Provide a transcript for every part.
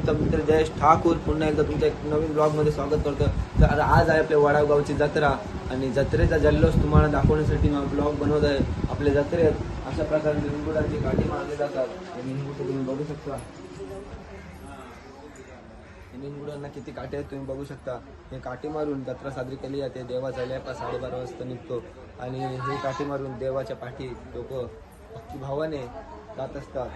तुमचा मित्र जयेश ठाकूर पुन्हा एकदा तुमच्या एक नवीन ब्लॉगमध्ये स्वागत करतो. तर आज आहे आपल्या वडागावची जत्रा आणि जत्रेचा जल्लोष तुम्हाला दाखवण्यासाठी ब्लॉग बनवत आहे. आपल्या जत्रेत अशा प्रकारे निंबुडांची काठी मारली जातात. निंबुड तुम्ही बघू शकता, निंबुडांना किती काठी आहेत तुम्ही बघू शकता. हे काठी मारून जत्रा साजरी केली जाते. देवाचा लेपा 12:30 वाजता निघतो आणि हे काठी मारून देवाच्या पाठी लोक भक्ती भावाने जात असतात.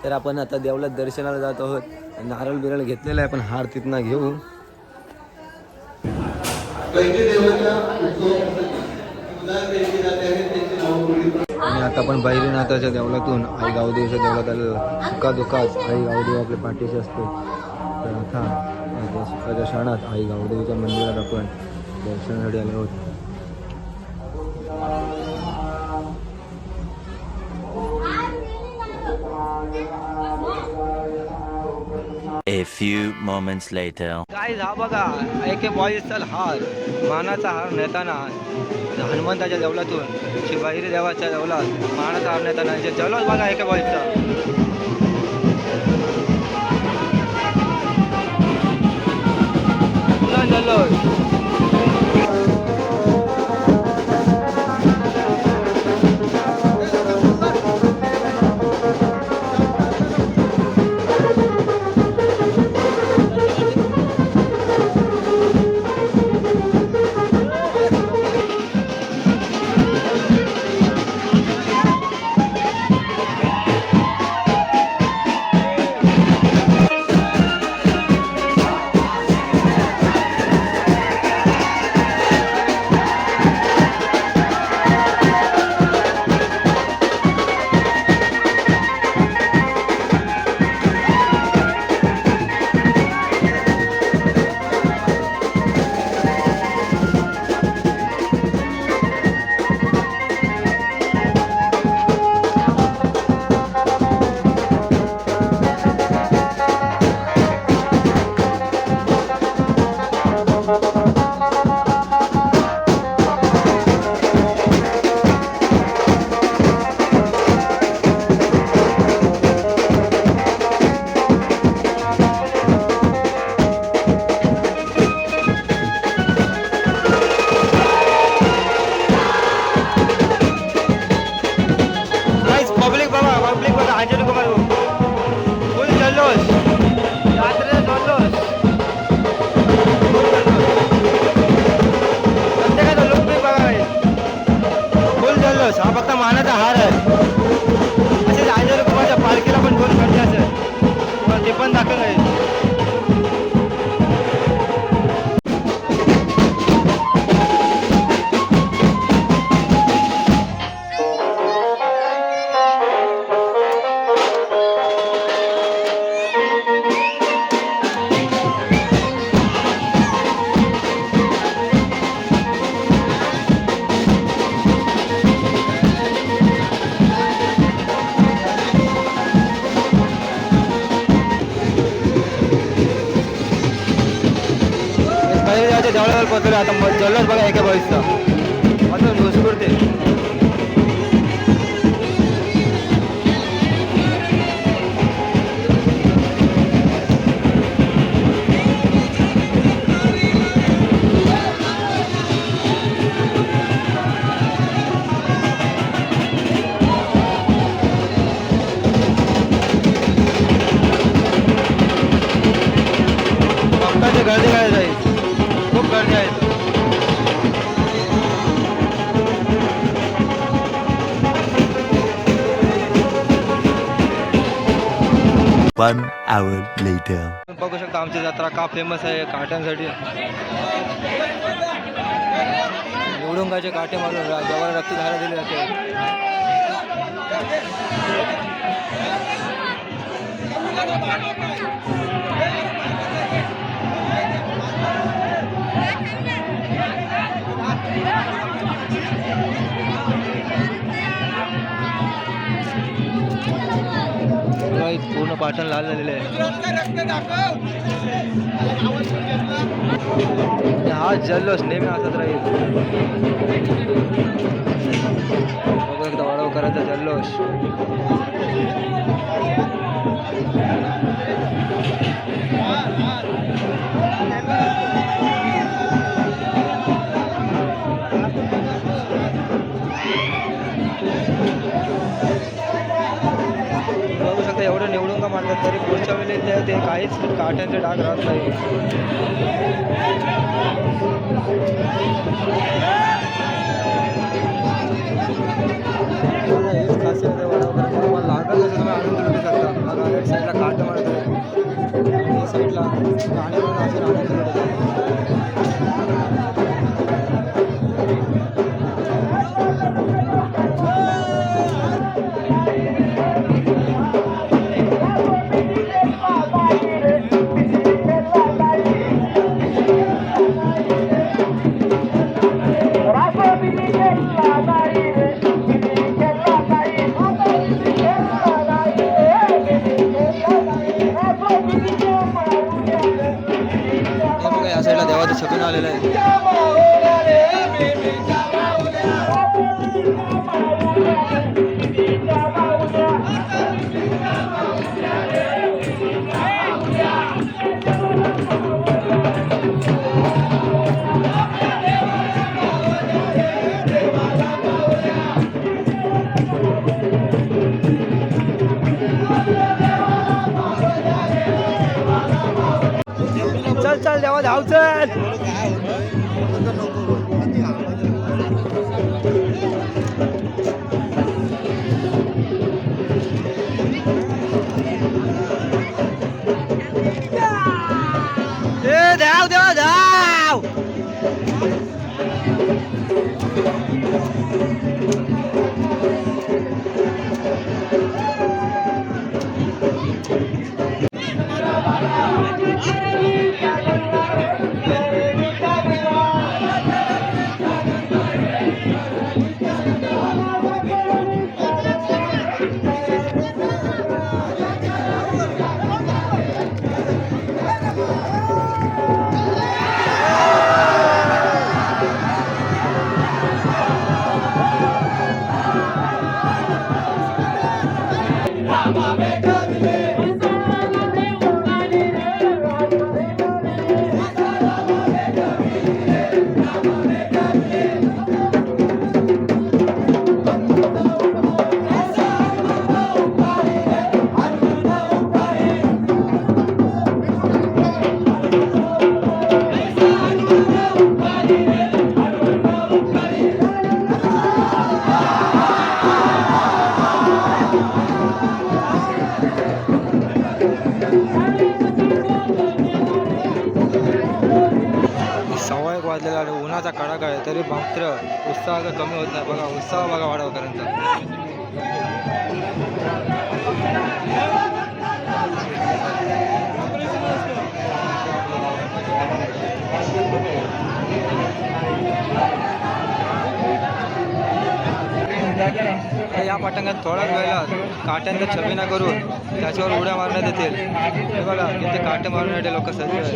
तर आपण आता देवाला दर्शनाला जात आहोत. नारळ बिरळ घेतलेला आहे, आपण हार तिथनं घेऊ. आणि आता आपण बैरीनाथाच्या देवळातून आई गावदेवीच्या देवळात सुखा दुखात आई गावदेवी आपल्या पाठीशी असते. तर आता सुखाच्या क्षणात आई गावदेवीच्या मंदिरात आपण दर्शनासाठी आलो आहोत. A few moments later. Guys हा बघा एके बॉईजचा हार, मानाचा हार नेताना हनुमंताच्या देवळातून शिवाई देवाच्या देवळात मानाचा हार नेताना जल्लोष बघा एके बॉईजचा. जल्लोष हा फक्त मानाचा हार आहे. असेच आजर कुमारच्या पालखीला पण 2 खर्च असेल ते पण दाखल आहे. देवळावर पोहोचलो आता जल्लोष बघा एका बॉईजचा आता घोष करते. भक्तांचे गर्दी काय जाईल, खूप गर्दी आहे. 1 hour later. बघू शकता आमची जत्रा का फेमस आहे काट्यांसाठी. निवडुंगाचे काटे मारून देवाला रक्तधारा दिली जाते. पूर्ण पाटण लाल झालेले आहे. हा जल्लोष नेहमी असत राहील. वडवकरांचा जल्लोष. बघितले ते काहीच काट्यांचे डाग राहत नाही. हेच खासियत आहे वडावकरांची. तुम्हाला लागल तसं तुम्ही आणून लुटू शकता. बघा या साईडला काट मारत आहे आणि साईडला गाण्यावरून अजून आनंद लुटत आहे. या साईडला देवाचं छबिना आलेलं आहे. चल चल देवा धाव चल. धाव देवा धाव. वाजलेला आहे, उन्हाचा कडाका आहे, तरी मात्र उत्साह कमी होत नाही. बघा उत्साह बघा वाढवकरांचा. या पतंगात थोड्याच वेळात काट्यांचा छबिना करून त्याच्यावर उड्या मारण्यात येतील. हे बघा इथे काटे मारण्यासाठी लोक सज्ज आहेत.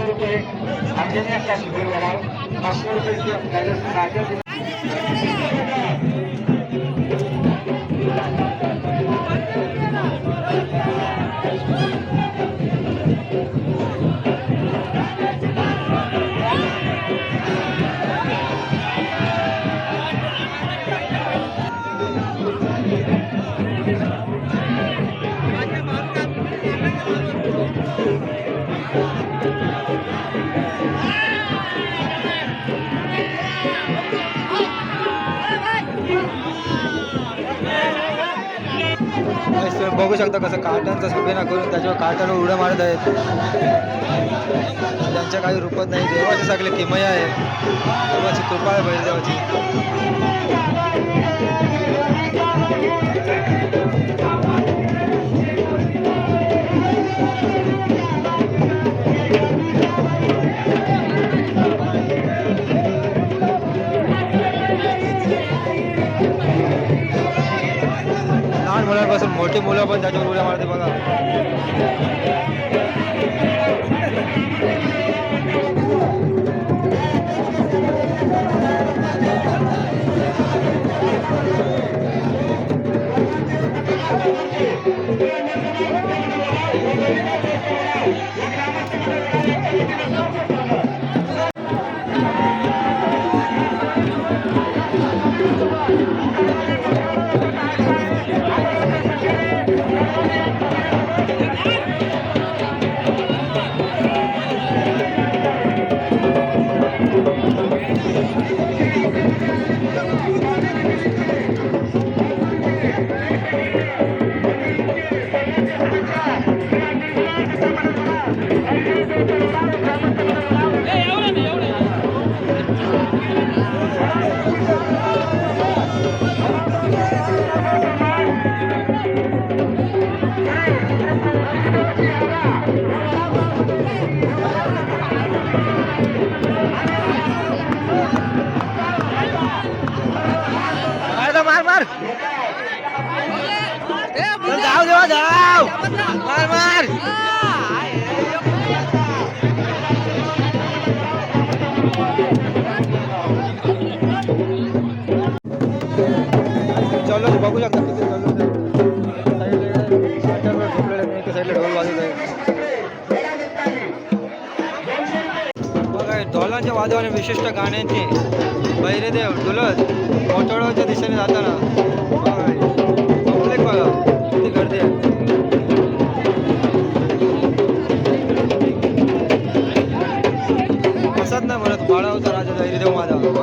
बघू शकता कसं काट्यांचा छबिना करून त्याच्यावर काट्यावर उड्या मारत आहेत. त्यांच्या काही रूपत नाही. देवाची सगळे किमया आहे. देवाची कृपा आहे बैल देवाची. लहान मुलांपासून मोठी मुलं पण त्याच्यावर उड्या मारते बघा. मार जाऊ देवा जाऊ मार मार चलो बघू शकता किती साईडला ढोल वाजत आहे बघा ढोलांच्या वाजवाने विशिष्ट गाण्यांची भैरदेव ढोलत मोठवड्याच्या दिशेने जाताना पब्लिक बघा किती गर्दी आहे असत नाही म्हणत बाळावचा राजा भैरदेव माझा बघा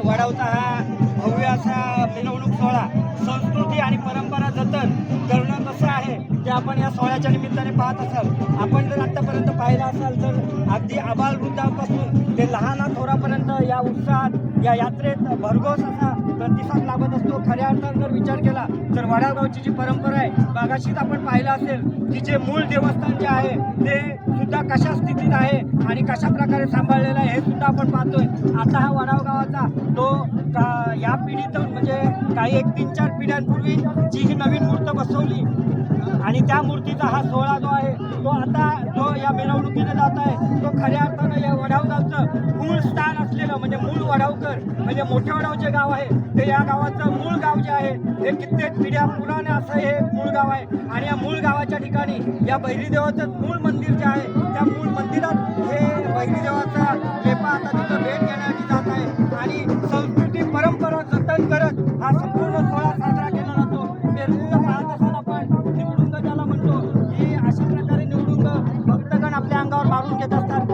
वडावचा हा भव्य असा मिरवणूक सोहळा संस्कृती आणि परंपरा जतन करणं कसं आहे ते आपण या सोहळ्याच्या निमित्ताने पाहत असाल. आपण जर आतापर्यंत पाहिलं असाल तर अगदी आबालवृद्धापासून ते लहाना थोरापर्यंत या उत्साहात या यात्रेत भरघोस असा प्रतिसाद लाभत असतो. खऱ्या अर्थानं जर विचार केला तर वडागावची जी परंपरा आहे मागाशीच आपण पाहिलं असेल की जे मूळ देवस्थान जे आहे ते सुद्धा कशा स्थितीत आहे आणि कशा प्रकारे सांभाळलेलं आहे हे सुद्धा आपण पाहतोय. आता हा वडाव गावाचा तो या पिढीतून म्हणजे काही 1-3-4 पिढ्यांपूर्वी जी ही नवीन मूर्त बसवली आणि त्या मूर्तीचा हा सोहळा जो आहे तो आता जो या मिरवणुकीने जात आहे तो खऱ्या अर्थानं या वडाव गावचं मूळ स्थान असलेलं म्हणजे मूळ वडावकर म्हणजे मोठे वडाव जे गाव आहे ते या गावाचं मूळ गाव जे आहे हे कित्येक पिढ्या पुराणे असं हे मूळ गाव आहे. आणि या मूळ गावाच्या ठिकाणी या भैरीदेवाचं मूळ मंदिर जे आहे त्या मूळ मंदिरात हे भैरीदेवाचा लेपा आता तिथं भेट घेण्यासाठी जात आहे आणि संस्कृती परंपरा जतन करत हा संपूर्ण सोहळा साजरा केला जातो. निवडुंग पाहत असाल आपण निवडुंग ज्याला म्हणतो की अशा प्रकारे निवडुंग भक्तगण आपल्या अंगावर मारून घेत असतात.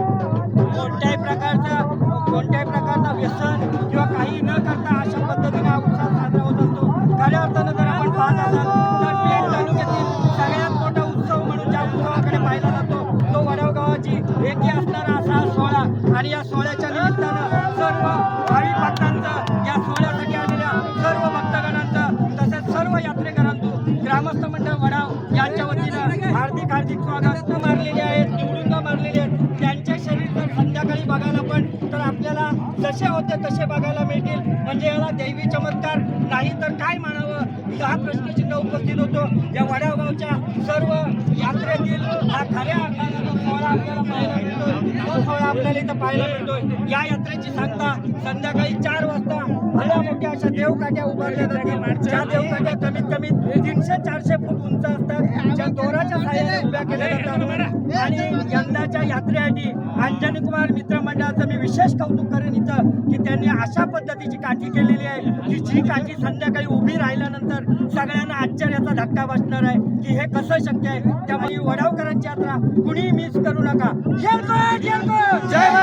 कोणत्याही प्रकारचा व्यसन किंवा काही न करता अशा पद्धतीने हा उत्सव साजरा होत असतो. खऱ्या अर्थानं जर आपण पाहत असाल तर पेठ तालुक्यातील सगळ्यात मोठा उत्सव म्हणून ज्या उत्सवाकडे पाहिला जातो तो वडाव गावाची एकी असणारा असा हा सोहळा आणि या सोहळ्याच्या निमित्तानं सर्व भाविक भक्तांचं या सोहळ्यासाठी आलेल्या सर्व भक्तगणांचं तसेच सर्व यात्रेकरांचं ग्रामस्थ मंडळ वडाव यांच्या वतीनं हार्दिक हार्दिक स्वागत मारलेले आहेत निवडुंग मारलेले आहेत. त्यांचे शरीर जर संध्याकाळी बघायला पण तर आपल्याला जसे होते तसे बघायला मिळतील म्हणजे याला दैवी चमत्कार नाही तर काय म्हणावं हा प्रश्नचिन्ह उपस्थित होतो. या वडावगावच्या सर्व यात्रेतील हा खऱ्या अर्थानं जो सोहळा आपल्याला पाहायला मिळतोय तो सोहळा आपल्याला इथं पाहायला मिळतोय. या यात्रेची सांगता संध्याकाळी 4 वाजता भल्या मोठ्या अशा देवकाठ्या उभारल्या जातात. ज्या देवकाठ्या कमीत कमी 300-400 फूट उंच असतात ज्या दोराच्या सहाय्याने उभ्या केल्या जातात. आणि यंदाच्या यात्रेसाठी अंजनी कुमार मित्र मंडळाचं मी विशेष कौतुक करेन इथं की त्यांनी अशा पद्धतीची काठी केलेली आहे की जी काठी संध्याकाळी उभी राहिल्यानंतर सगळ्यांना आश्चर्याचा धक्का बसणार आहे की हे कसं शक्य आहे. त्यामुळे वडावकरांची यात्रा कुणी मिस करू नका. जय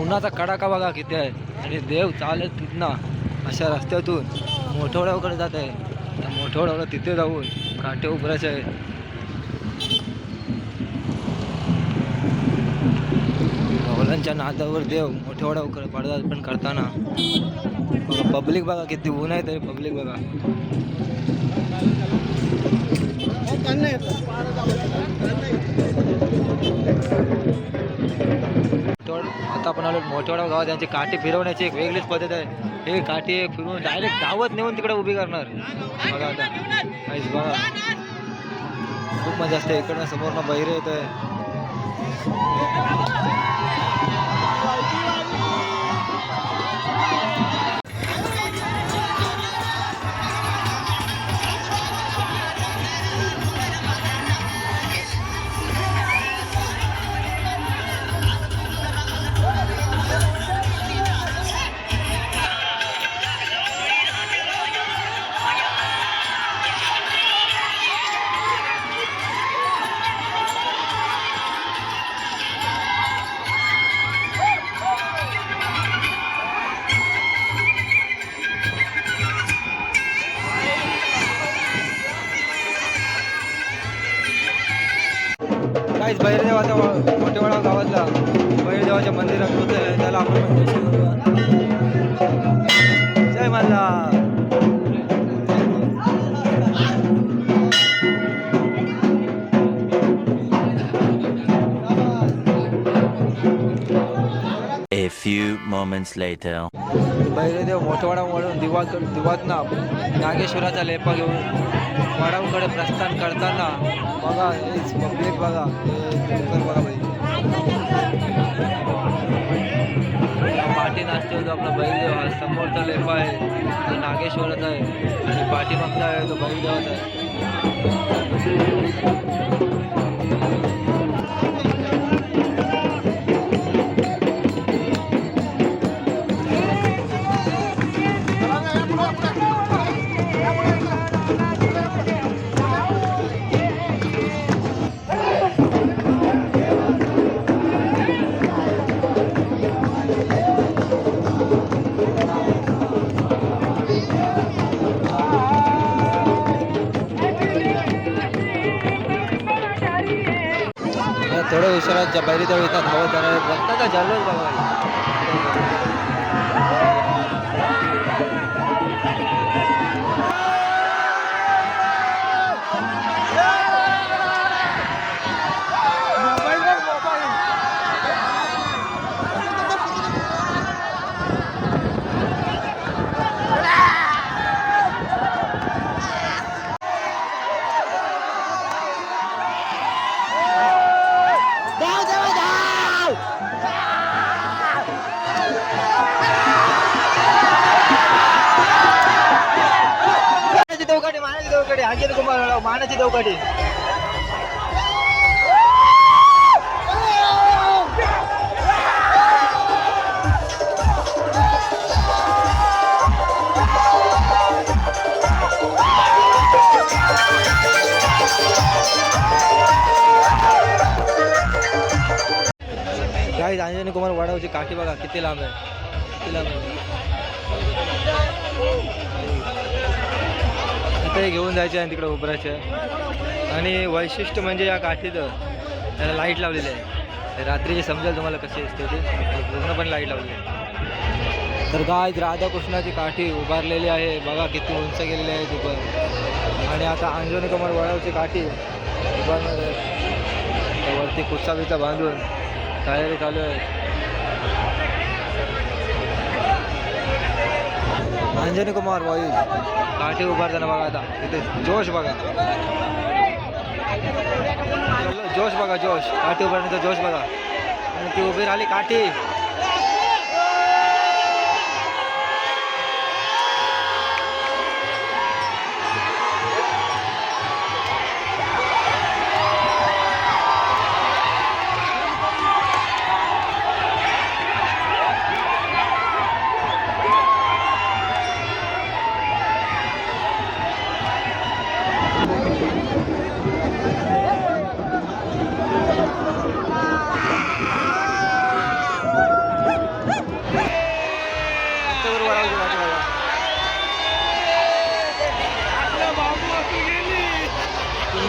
उन्हाचा कडाका बघा किती आहे आणि देव चालत तिथनं अशा रस्त्यातून मोठवड्याकडे जात आहे. मोठवड्याला तिथे जाऊन काठे उभरायचे आहे. ढोलांच्या नादावर देव मोठवड्याकडे पडदार्पण करताना बघा पब्लिक बघा किती ऊन आहे तरी पब्लिक बघा. आता आपण आलो मोठवडा गावात त्यांची काठी फिरवण्याची एक वेगळीच पद्धत आहे. हे काठी फिरवून डायरेक्ट गावात नेऊन तिकडे उभी करणार बघा. आता काहीच बघा खूप मजा असते. इकडनं समोरनं बहिरे येत आहे. काहीच भैरदेवाचा मोठेवाडा गावातला भैरदेवाच्या मंदिरात पोहोचलेलं त्याला आपण जय मल्हार. moments later. बैलदेव मोठवाडा वळून दिवात ना नागेश्वराचा लेपा घेऊन वडावकडे प्रस्थान करताना बघा हेच पब्लिक बघा हे बघा बाई पाठी नाचते होतो आपला बैलदेव हा समोरचा लेपा आहे तो नागेश्वराचा आहे आणि पाठीमागचा आहे तो बैलदेवाचा आहे. थोड्या उशिरात बैली जवळ येतात धावत जाणार रक्ताचा जल्लोष बघा. अंजनी कुमार मानाची चौकटी गाईज अंजनी कुमार वाडावची काठी बघा किती लांब आहे किती लांब आहे. इथे घेऊन जायचे आणि तिकडे उभरायचे आणि वैशिष्ट्य म्हणजे या काठीचं त्याला लाईट लावलेली आहे रात्रीची समजेल तुम्हाला कशी असते ती पूर्णपणे लाईट लावलेली आहे. तर गाय राधाकृष्णाची काठी उभारलेली आहे बघा किती उंच गेलेली आहे तिथं आणि आता अंजनी कुमार वाडावची काठी उभारणार आहे वरती कुस्सा बिस्सा बांधून तयारी चालू आहे. अंजनी कुमार वायू काठी उभारताना बघा आता इथे जोश बघा जोश बघा जोश काठी उभारण्याचा जोश बघा आणि ती उभी राहिली काठी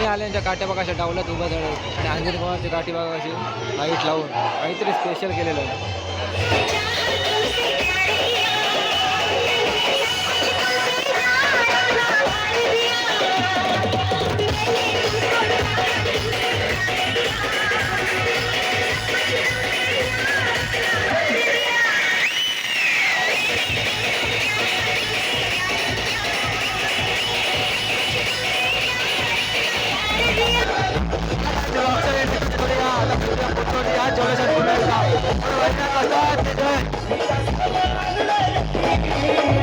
आल्यांच्या काट्या बघा अशा डावल्यात उभ्या झाड आणि अंजनी कुमारची काठी बघा अशी लाईट लावून काहीतरी स्पेशल केलेलं आहे. Jodoh